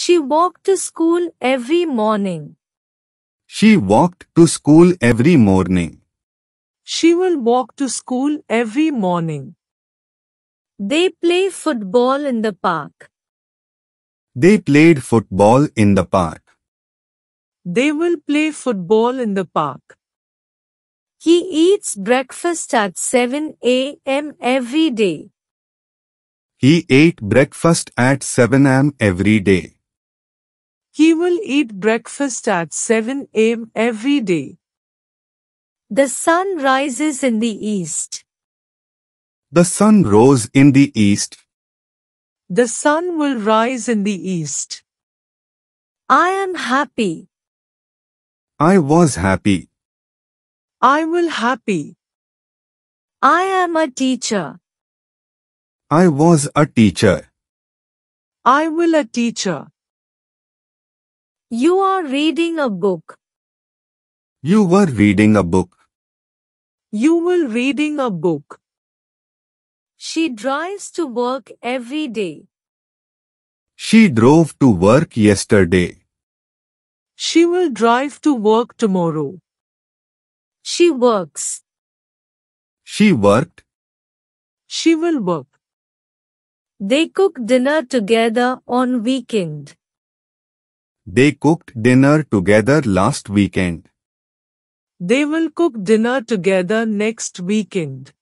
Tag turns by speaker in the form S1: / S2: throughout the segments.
S1: She walked to school every morning.
S2: She walked to school every morning.
S3: She will walk to school every morning.
S1: They play football in the park.
S2: They played football in the park.
S3: They will play football in the park.
S1: He eats breakfast at 7 a.m. every day.
S2: He ate breakfast at 7 am every day.
S3: He will eat breakfast at 7 a.m. every day.
S1: The sun rises in the east.
S2: The sun rose in the east.
S3: The sun will rise in the east.
S1: I am happy.
S2: I was happy.
S3: I will happy.
S1: I am a teacher.
S2: I was a teacher.
S3: I will a teacher.
S1: You are reading a book.
S2: You were reading a book.
S3: You will reading a book.
S1: She drives to work every day.
S2: She drove to work yesterday.
S3: She will drive to work tomorrow.
S1: She works.
S2: She worked.
S3: She will work.
S1: They cook dinner together on weekend.
S2: They cooked dinner together last weekend.
S3: They will cook dinner together next weekend.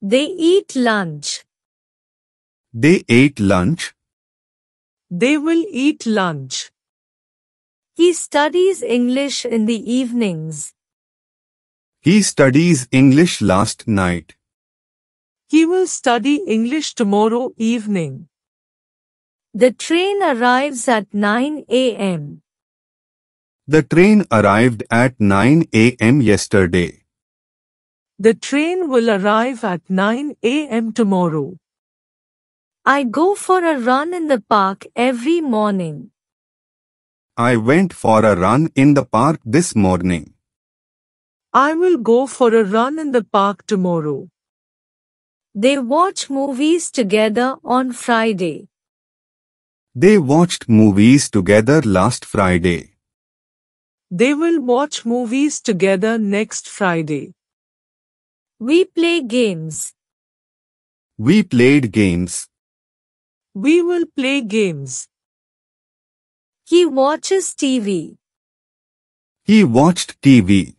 S1: They eat lunch.
S2: They ate lunch.
S3: They will eat lunch.
S1: He studies English in the evenings.
S2: He studies English last night.
S3: He will study English tomorrow evening.
S1: The train arrives at 9 a.m.
S2: The train arrived at 9 a.m. yesterday.
S3: The train will arrive at 9 a.m. tomorrow.
S1: I go for a run in the park every morning.
S2: I went for a run in the park this morning.
S3: I will go for a run in the park tomorrow.
S1: They watch movies together on Friday.
S2: They watched movies together last Friday.
S3: They will watch movies together next Friday.
S1: We play games.
S2: We played games.
S3: We will play games.
S1: He watches TV.
S2: He watched TV.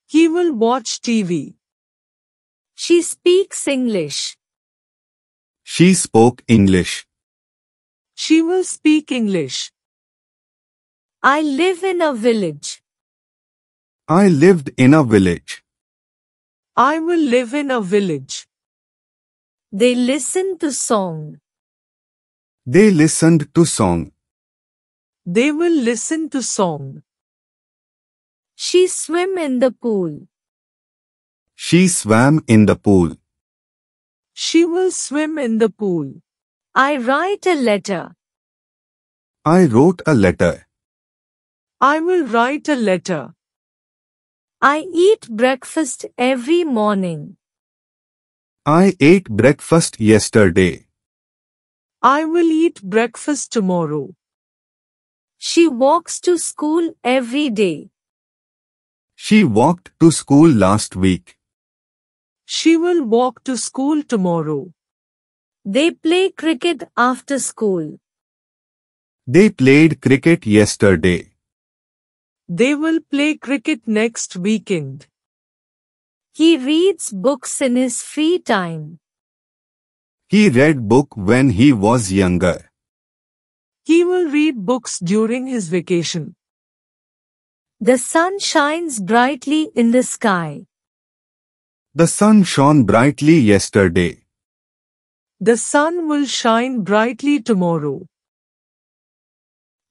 S3: He will watch TV.
S1: She speaks English.
S2: She spoke English.
S3: She will speak English.
S1: I live in a village.
S2: I lived in a village.
S3: I will live in a village.
S1: They listen to song.
S2: They listened to song.
S3: They will listen to song.
S1: She swim in the pool.
S2: She swam in the pool.
S3: She will swim in the pool.
S1: I write a letter.
S2: I wrote a letter.
S3: I will write a letter.
S1: I eat breakfast every morning.
S2: I ate breakfast yesterday.
S3: I will eat breakfast tomorrow.
S1: She walks to school every day.
S2: She walked to school last week.
S3: She will walk to school tomorrow.
S1: They play cricket after school.
S2: They played cricket yesterday.
S3: They will play cricket next weekend.
S1: He reads books in his free time.
S2: He read book when he was younger.
S3: He will read books during his vacation.
S1: The sun shines brightly in the sky.
S2: The sun shone brightly yesterday.
S3: The sun will shine brightly tomorrow.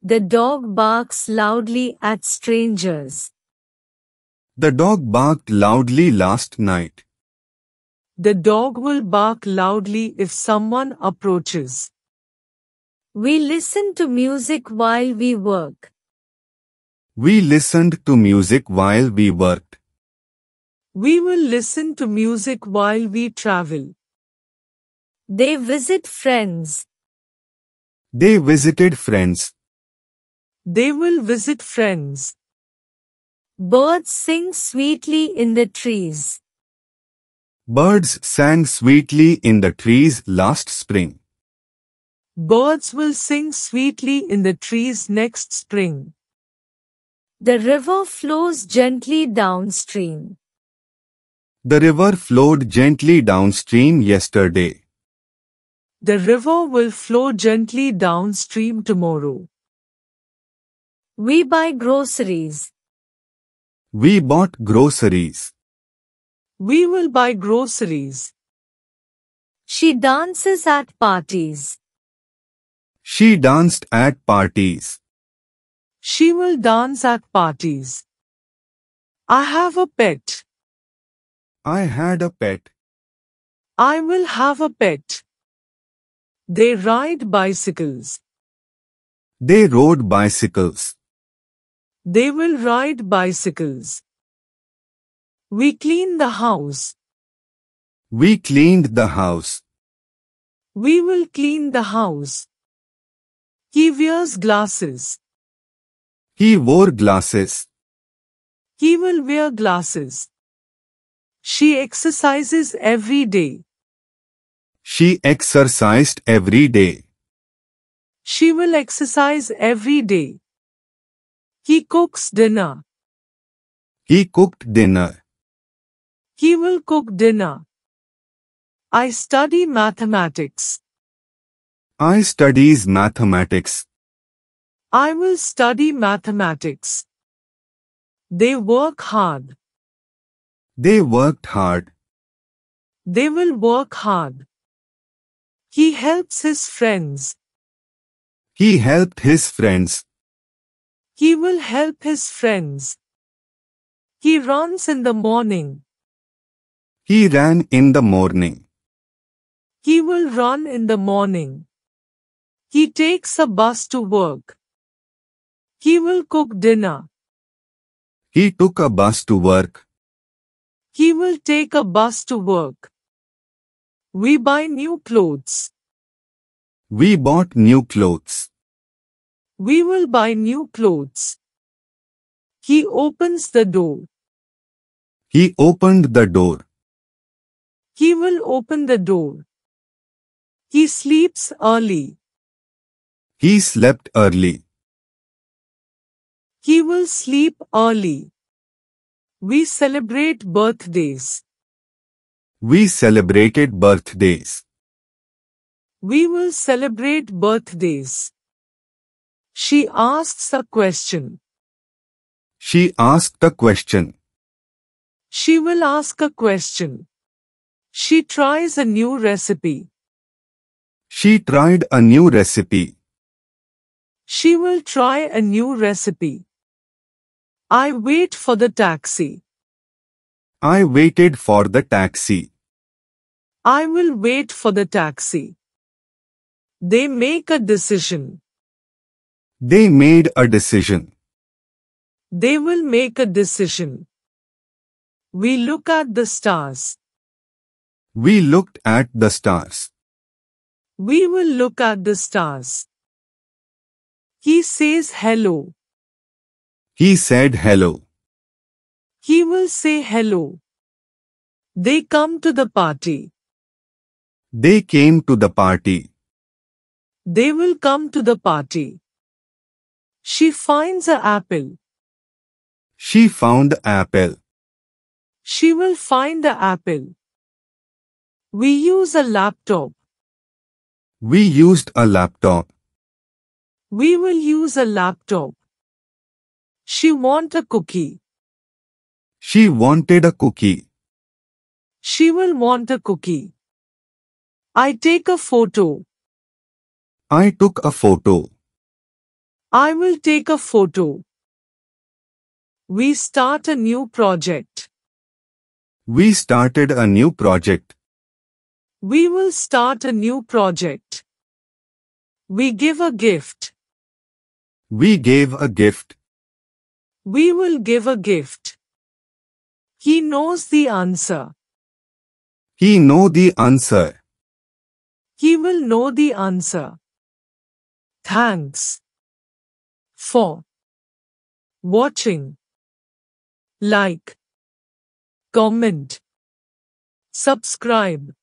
S1: The dog barks loudly at strangers.
S2: The dog barked loudly last night.
S3: The dog will bark loudly if someone approaches.
S1: We listen to music while we work.
S2: We listened to music while we worked.
S3: We will listen to music while we travel.
S1: They visit friends.
S2: They visited friends.
S3: They will visit friends.
S1: Birds sing sweetly in the trees.
S2: Birds sang sweetly in the trees last spring.
S3: Birds will sing sweetly in the trees next spring.
S1: The river flows gently downstream.
S2: The river flowed gently downstream yesterday.
S3: The river will flow gently downstream tomorrow.
S1: We buy groceries.
S2: We bought groceries.
S3: We will buy groceries.
S1: She dances at parties.
S2: She danced at parties.
S3: She will dance at parties. I have a pet.
S2: I had a pet.
S3: I will have a pet. They ride bicycles.
S2: They rode bicycles.
S3: They will ride bicycles. We clean the house.
S2: We cleaned the house.
S3: We will clean the house. He wears glasses.
S2: He wore glasses.
S3: He will wear glasses. She exercises every day.
S2: She exercised every day.
S3: She will exercise every day. He cooks dinner.
S2: He cooked dinner.
S3: He will cook dinner. I study mathematics.
S2: I studies mathematics.
S3: I will study mathematics. They work hard.
S2: They worked hard.
S3: They will work hard. He helps his friends.
S2: He helped his friends.
S3: He will help his friends. He runs in the morning.
S2: He ran in the morning.
S3: He will run in the morning. He takes a bus to work. He will cook dinner.
S2: He took a bus to work.
S3: He will take a bus to work. We buy new clothes.
S2: We bought new clothes.
S3: We will buy new clothes. He opens the door.
S2: He opened the door.
S3: He will open the door. He sleeps early.
S2: He slept early.
S3: He will sleep early. We celebrate birthdays.
S2: We celebrated birthdays.
S3: We will celebrate birthdays. She asks a question.
S2: She asked a question.
S3: She will ask a question. She tries a new recipe.
S2: She tried a new recipe.
S3: She will try a new recipe. I wait for the taxi.
S2: I waited for the taxi.
S3: I will wait for the taxi. They make a decision.
S2: They made a decision.
S3: They will make a decision. We look at the stars.
S2: We looked at the stars.
S3: We will look at the stars. He says hello.
S2: He said hello.
S3: He will say hello. They come to the party.
S2: They came to the party.
S3: They will come to the party. She finds an apple.
S2: She found apple.
S3: She will find the apple. We use a laptop.
S2: We used a laptop.
S3: We will use a laptop. She want a cookie.
S2: She wanted a cookie.
S3: She will want a cookie. I take a photo.
S2: I took a photo.
S3: I will take a photo. We start a new project.
S2: We started a new project.
S3: We will start a new project. We give a gift.
S2: We gave a gift.
S3: We will give a gift. He knows the answer.
S2: He know the answer.
S3: He will know the answer. Thanks for watching. Like, comment, subscribe.